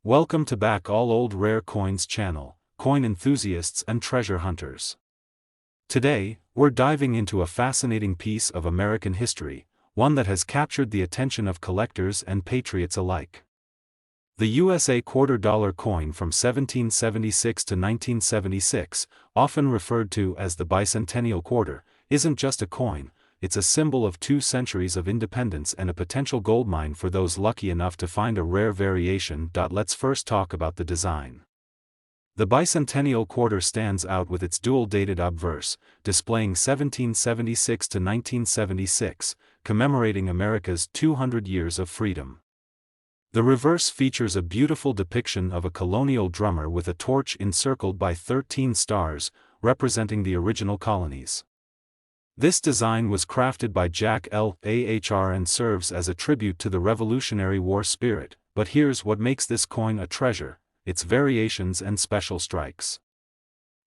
Welcome to Back All Old Rare Coins channel, coin enthusiasts and treasure hunters. Today, we're diving into a fascinating piece of American history, one that has captured the attention of collectors and patriots alike. The USA $quarter coin from 1776 to 1976, often referred to as the bicentennial quarter, isn't just a coin. It's a symbol of 2 centuries of independence and a potential goldmine for those lucky enough to find a rare variation. Let's first talk about the design. The bicentennial quarter stands out with its dual-dated obverse, displaying 1776 to 1976, commemorating America's 200 years of freedom. The reverse features a beautiful depiction of a colonial drummer with a torch encircled by 13 stars, representing the original colonies. This design was crafted by Jack L. Ahr and serves as a tribute to the Revolutionary War spirit, but here's what makes this coin a treasure: its variations and special strikes.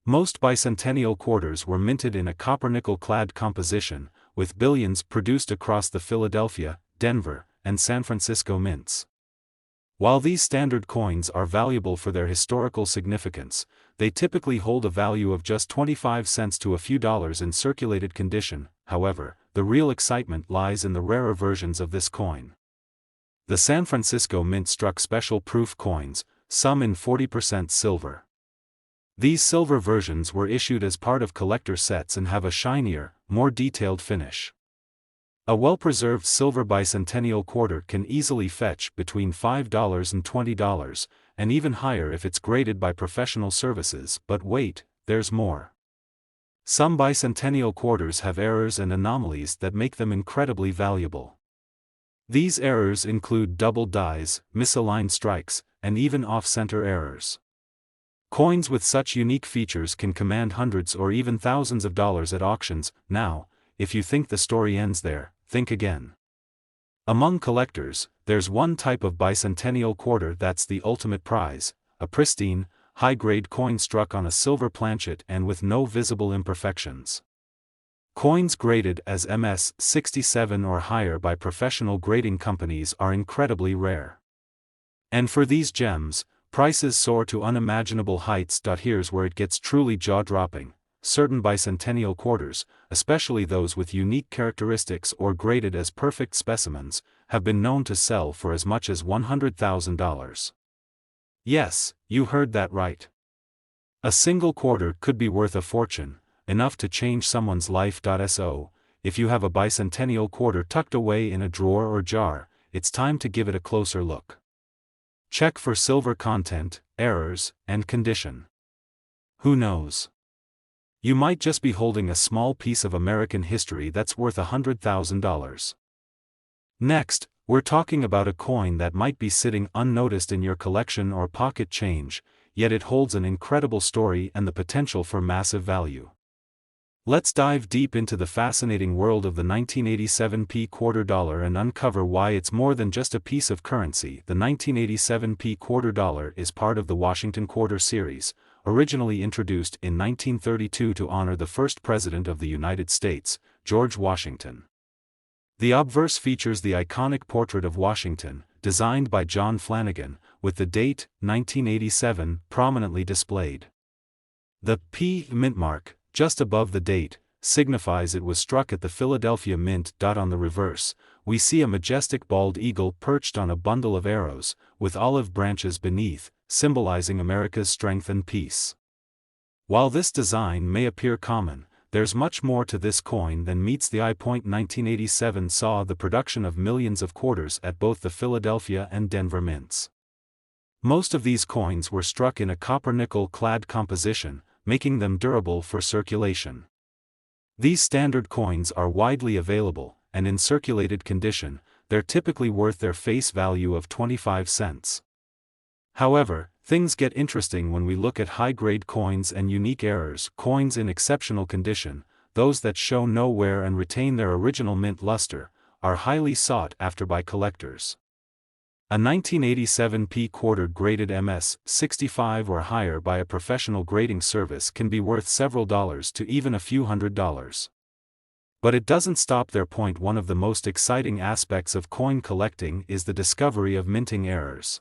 Most bicentennial quarters were minted in a copper-nickel-clad composition, with billions produced across the Philadelphia, Denver, and San Francisco mints. While these standard coins are valuable for their historical significance, they typically hold a value of just 25 cents to a few dollars in circulated condition. However, the real excitement lies in the rarer versions of this coin. The San Francisco Mint struck special proof coins, some in 40% silver. These silver versions were issued as part of collector sets and have a shinier, more detailed finish. A well-preserved silver bicentennial quarter can easily fetch between $5 and $20, and even higher if it's graded by professional services. But wait, there's more. Some bicentennial quarters have errors and anomalies that make them incredibly valuable. These errors include double dies, misaligned strikes, and even off-center errors. Coins with such unique features can command hundreds or even thousands of dollars at auctions. Now, if you think the story ends there, think again. Among collectors, there's one type of bicentennial quarter that's the ultimate prize: a pristine, high-grade coin struck on a silver planchet and with no visible imperfections. Coins graded as MS 67 or higher by professional grading companies are incredibly rare. And for these gems, prices soar to unimaginable heights. Here's where it gets truly jaw-dropping. Certain bicentennial quarters, especially those with unique characteristics or graded as perfect specimens, have been known to sell for as much as $100,000. Yes, you heard that right. A single quarter could be worth a fortune, enough to change someone's life. So, if you have a bicentennial quarter tucked away in a drawer or jar, it's time to give it a closer look. Check for silver content, errors, and condition. Who knows? You might just be holding a small piece of American history that's worth $100,000. Next, we're talking about a coin that might be sitting unnoticed in your collection or pocket change, yet it holds an incredible story and the potential for massive value. Let's dive deep into the fascinating world of the 1987 quarter dollar and uncover why it's more than just a piece of currency. The 1987 quarter dollar is part of the Washington Quarter series, originally introduced in 1932 to honor the first President of the United States, George Washington. The obverse features the iconic portrait of Washington, designed by John Flanagan, with the date, 1987, prominently displayed. The P mint mark, just above the date, signifies it was struck at the Philadelphia Mint. On the reverse, we see a majestic bald eagle perched on a bundle of arrows, with olive branches beneath, symbolizing America's strength and peace. While this design may appear common, there's much more to this coin than meets the eye. 1987 saw the production of millions of quarters at both the Philadelphia and Denver mints. Most of these coins were struck in a copper-nickel-clad composition, making them durable for circulation. These standard coins are widely available, and in circulated condition, they're typically worth their face value of 25 cents. However, things get interesting when we look at high-grade coins and unique errors. Coins in exceptional condition, those that show no wear and retain their original mint luster, are highly sought after by collectors. A 1987 quarter graded MS 65 or higher by a professional grading service can be worth several dollars to even a few $100. But it doesn't stop there. One of the most exciting aspects of coin collecting is the discovery of minting errors.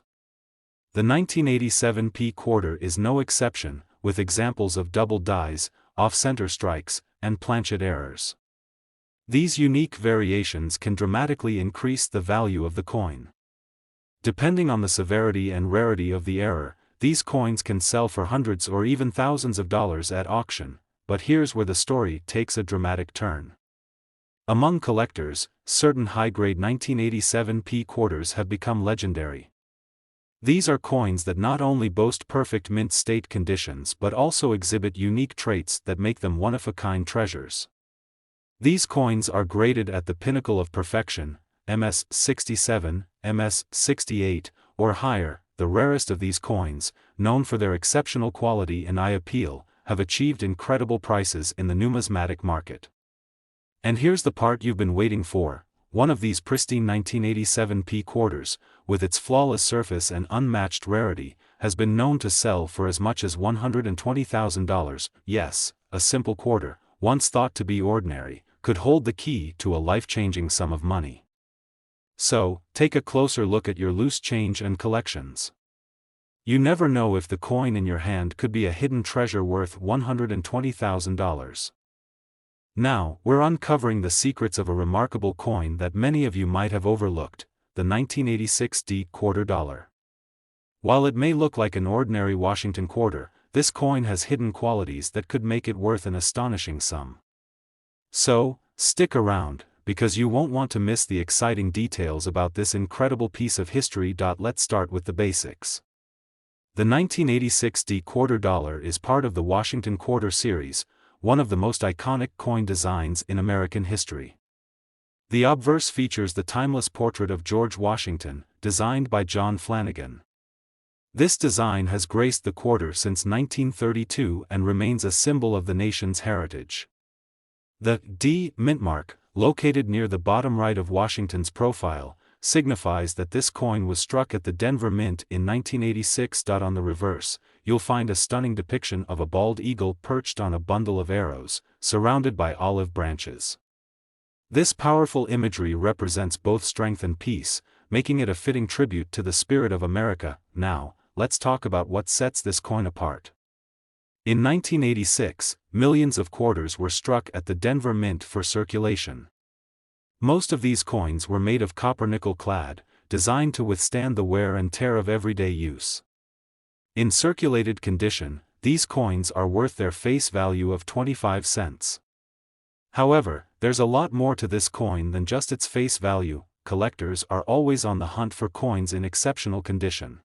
The 1987 P quarter is no exception, with examples of double dies, off-center strikes, and planchet errors. These unique variations can dramatically increase the value of the coin. Depending on the severity and rarity of the error, these coins can sell for hundreds or even thousands of dollars at auction, but here's where the story takes a dramatic turn. Among collectors, certain high-grade 1987 P quarters have become legendary. These are coins that not only boast perfect mint state conditions but also exhibit unique traits that make them one-of-a-kind treasures. These coins are graded at the pinnacle of perfection, MS 67, MS 68, or higher. The rarest of these coins, known for their exceptional quality and eye appeal, have achieved incredible prices in the numismatic market. And here's the part you've been waiting for. One of these pristine 1987 P quarters, with its flawless surface and unmatched rarity, has been known to sell for as much as $120,000. Yes, a simple quarter, once thought to be ordinary, could hold the key to a life-changing sum of money. So, take a closer look at your loose change and collections. You never know if the coin in your hand could be a hidden treasure worth $120,000. Now, we're uncovering the secrets of a remarkable coin that many of you might have overlooked, the 1986 D quarter dollar. While it may look like an ordinary Washington quarter, this coin has hidden qualities that could make it worth an astonishing sum. So, stick around, because you won't want to miss the exciting details about this incredible piece of history. Let's start with the basics. The 1986 D quarter dollar is part of the Washington Quarter series, one of the most iconic coin designs in American history. The obverse features the timeless portrait of George Washington, designed by John Flanagan. This design has graced the quarter since 1932 and remains a symbol of the nation's heritage. The D mint mark, located near the bottom right of Washington's profile, signifies that this coin was struck at the Denver Mint in 1986. On the reverse, you'll find a stunning depiction of a bald eagle perched on a bundle of arrows, surrounded by olive branches. This powerful imagery represents both strength and peace, making it a fitting tribute to the spirit of America. Now, let's talk about what sets this coin apart. In 1986, millions of quarters were struck at the Denver Mint for circulation. Most of these coins were made of copper-nickel clad, designed to withstand the wear and tear of everyday use. In circulated condition, these coins are worth their face value of 25 cents. However, there's a lot more to this coin than just its face value. Collectors are always on the hunt for coins in exceptional condition.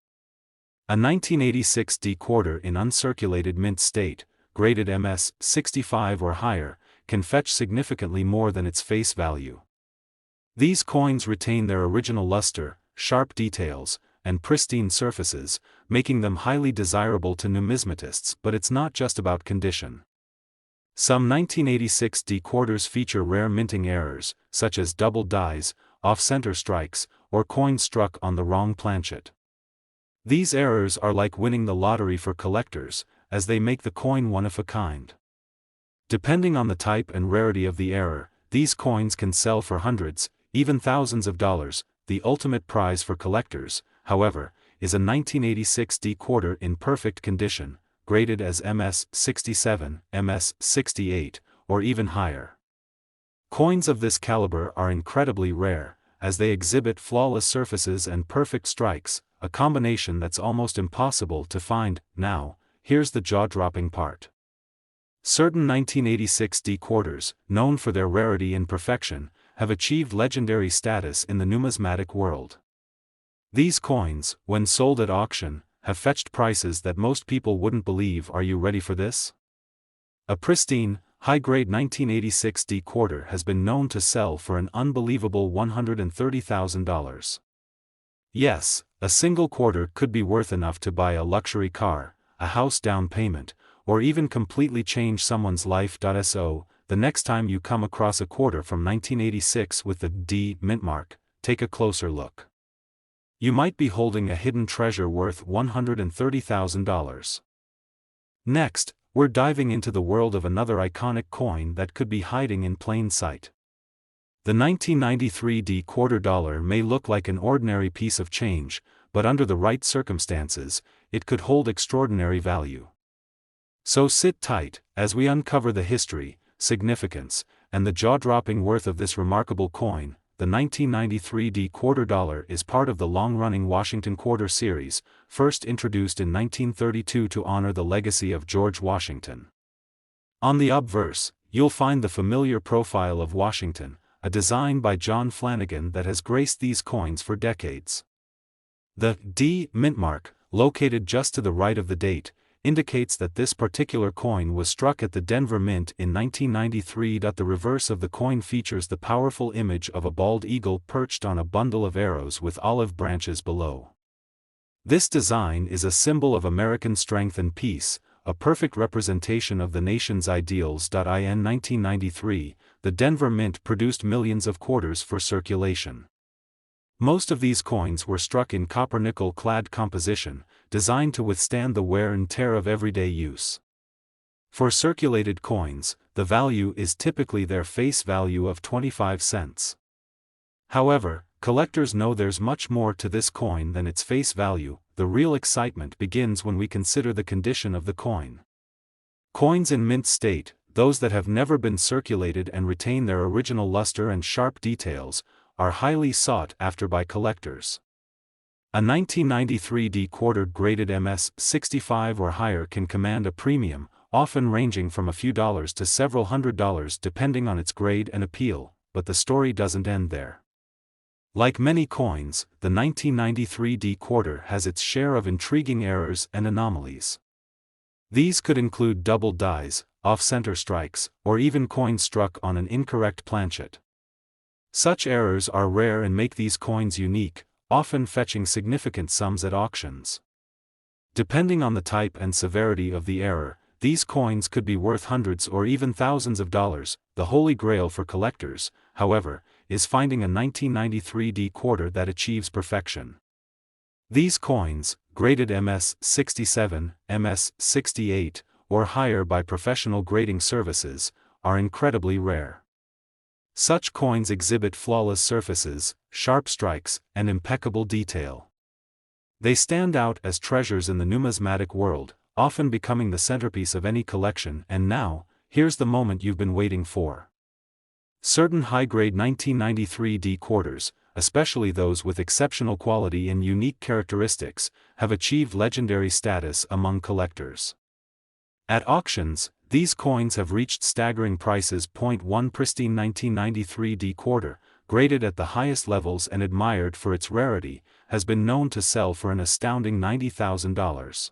A 1986 D quarter in uncirculated mint state, graded MS 65 or higher, can fetch significantly more than its face value. These coins retain their original luster, sharp details, and pristine surfaces, making them highly desirable to numismatists. But it's not just about condition. Some 1986 D quarters feature rare minting errors, such as double dies, off-center strikes, or coins struck on the wrong planchet. These errors are like winning the lottery for collectors, as they make the coin one of a kind. Depending on the type and rarity of the error, these coins can sell for hundreds, even thousands of dollars. The ultimate prize for collectors, however, is a 1986 D quarter in perfect condition, graded as MS 67, MS 68, or even higher. Coins of this caliber are incredibly rare, as they exhibit flawless surfaces and perfect strikes, a combination that's almost impossible to find. Now, here's the jaw-dropping part. Certain 1986 D quarters, known for their rarity and perfection, have achieved legendary status in the numismatic world. These coins, when sold at auction, have fetched prices that most people wouldn't believe. Are you ready for this? A pristine, high-grade 1986 D quarter has been known to sell for an unbelievable $130,000. Yes, a single quarter could be worth enough to buy a luxury car, a house down payment, or even completely change someone's life. So, the next time you come across a quarter from 1986 with the D mint mark, take a closer look. You might be holding a hidden treasure worth $130,000. Next, we're diving into the world of another iconic coin that could be hiding in plain sight. The 1993 D quarter dollar may look like an ordinary piece of change, but under the right circumstances, it could hold extraordinary value. So sit tight, as we uncover the history, significance, and the jaw-dropping worth of this remarkable coin. The 1993 quarter dollar is part of the long-running Washington Quarter series, first introduced in 1932 to honor the legacy of George Washington. On the obverse, you'll find the familiar profile of Washington, a design by John Flanagan that has graced these coins for decades. The D mint mark, located just to the right of the date, indicates that this particular coin was struck at the Denver Mint in 1993. The reverse of the coin features the powerful image of a bald eagle perched on a bundle of arrows with olive branches below. This design is a symbol of American strength and peace, a perfect representation of the nation's ideals. In 1993, the Denver Mint produced millions of quarters for circulation. Most of these coins were struck in copper-nickel clad composition, designed to withstand the wear and tear of everyday use. For circulated coins, the value is typically their face value of 25 cents. However, collectors know there's much more to this coin than its face value. The real excitement begins when we consider the condition of the coin. Coins in mint state, those that have never been circulated and retain their original luster and sharp details, are highly sought after by collectors. A 1993 quarter graded MS 65 or higher can command a premium, often ranging from a few dollars to several $100s depending on its grade and appeal, but the story doesn't end there. Like many coins, the 1993 quarter has its share of intriguing errors and anomalies. These could include double dies, off-center strikes, or even coins struck on an incorrect planchet. Such errors are rare and make these coins unique, often fetching significant sums at auctions. Depending on the type and severity of the error, these coins could be worth hundreds or even thousands of dollars. The holy grail for collectors, however, is finding a 1993 quarter that achieves perfection. These coins, graded MS 67, MS 68, or higher by professional grading services, are incredibly rare. Such coins exhibit flawless surfaces, sharp strikes, and impeccable detail. They stand out as treasures in the numismatic world, often becoming the centerpiece of any collection. And now, here's the moment you've been waiting for. Certain high-grade 1993 quarters, especially those with exceptional quality and unique characteristics, have achieved legendary status among collectors. At auctions, these coins have reached staggering prices. One pristine 1993 quarter, graded at the highest levels and admired for its rarity, has been known to sell for an astounding $90,000.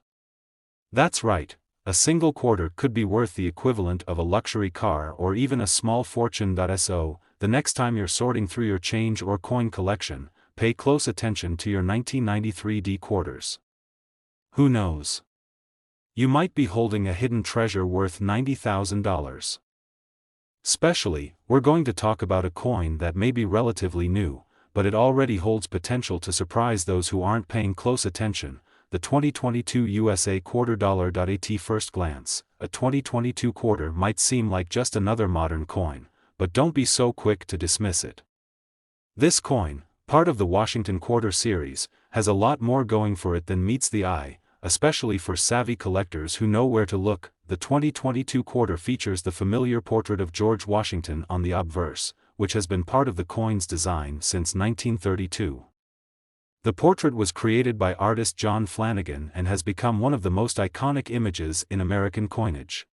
That's right, a single quarter could be worth the equivalent of a luxury car or even a small fortune. So, the next time you're sorting through your change or coin collection, pay close attention to your 1993 quarters. Who knows? You might be holding a hidden treasure worth $90,000. Specially, we're going to talk about a coin that may be relatively new, but it already holds potential to surprise those who aren't paying close attention. The 2022 USA quarter dollar. At first glance, a 2022 quarter might seem like just another modern coin, but don't be so quick to dismiss it. This coin, part of the Washington Quarter series, has a lot more going for it than meets the eye, especially for savvy collectors who know where to look. The 2022 quarter features the familiar portrait of George Washington on the obverse, which has been part of the coin's design since 1932. The portrait was created by artist John Flanagan and has become one of the most iconic images in American coinage.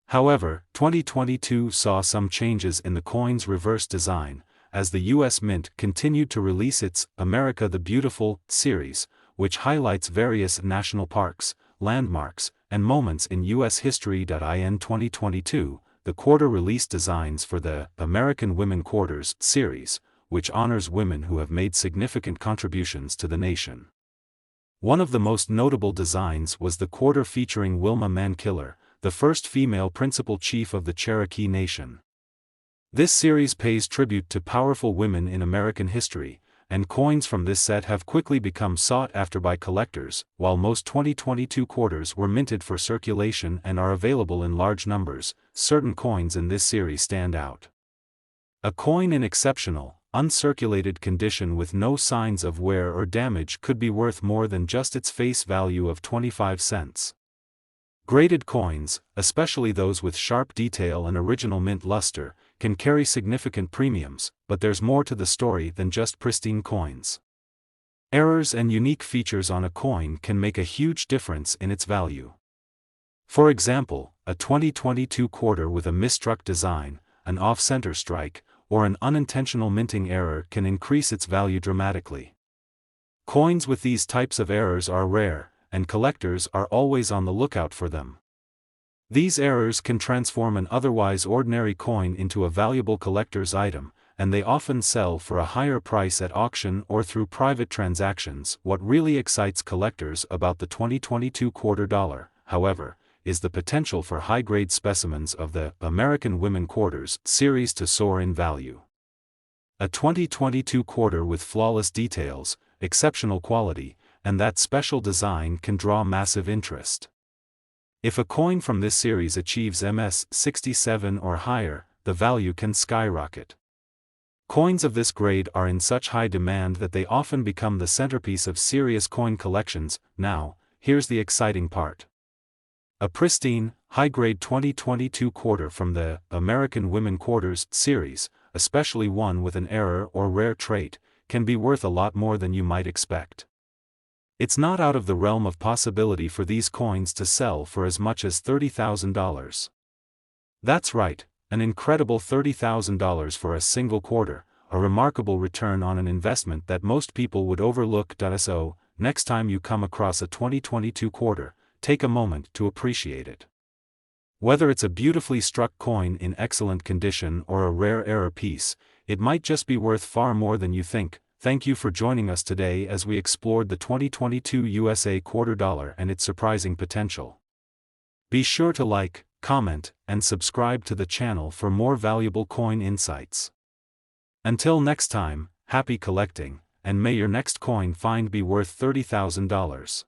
However, 2022 saw some changes in the coin's reverse design, as the U.S. Mint continued to release its America the Beautiful series, which highlights various national parks, landmarks, and moments in U.S. history. In 2022, the quarter released designs for the American Women Quarters series, which honors women who have made significant contributions to the nation. One of the most notable designs was the quarter featuring Wilma Mankiller, the first female principal chief of the Cherokee Nation. This series pays tribute to powerful women in American history, and coins from this set have quickly become sought after by collectors. While most 2022 quarters were minted for circulation and are available in large numbers, certain coins in this series stand out. A coin in exceptional, uncirculated condition with no signs of wear or damage could be worth more than just its face value of 25 cents. Graded coins, especially those with sharp detail and original mint luster, can carry significant premiums, but there's more to the story than just pristine coins. Errors and unique features on a coin can make a huge difference in its value. For example, a 2022 quarter with a misstruck design, an off-center strike, or an unintentional minting error can increase its value dramatically. Coins with these types of errors are rare, and collectors are always on the lookout for them. These errors can transform an otherwise ordinary coin into a valuable collector's item, and they often sell for a higher price at auction or through private transactions. What really excites collectors about the 2022 quarter dollar, however, is the potential for high-grade specimens of the American Women Quarters series to soar in value. A 2022 quarter with flawless details, exceptional quality, and that special design can draw massive interest. If a coin from this series achieves MS 67 or higher, the value can skyrocket. Coins of this grade are in such high demand that they often become the centerpiece of serious coin collections. Now, here's the exciting part. A pristine, high-grade 2022 quarter from the American Women Quarters series, especially one with an error or rare trait, can be worth a lot more than you might expect. It's not out of the realm of possibility for these coins to sell for as much as $30,000. That's right, an incredible $30,000 for a single quarter, a remarkable return on an investment that most people would overlook. So, next time you come across a 2022 quarter, take a moment to appreciate it. Whether it's a beautifully struck coin in excellent condition or a rare error piece, it might just be worth far more than you think. Thank you for joining us today as we explored the 2022 USA quarter dollar and its surprising potential. Be sure to like, comment, and subscribe to the channel for more valuable coin insights. Until next time, happy collecting, and may your next coin find be worth $30,000.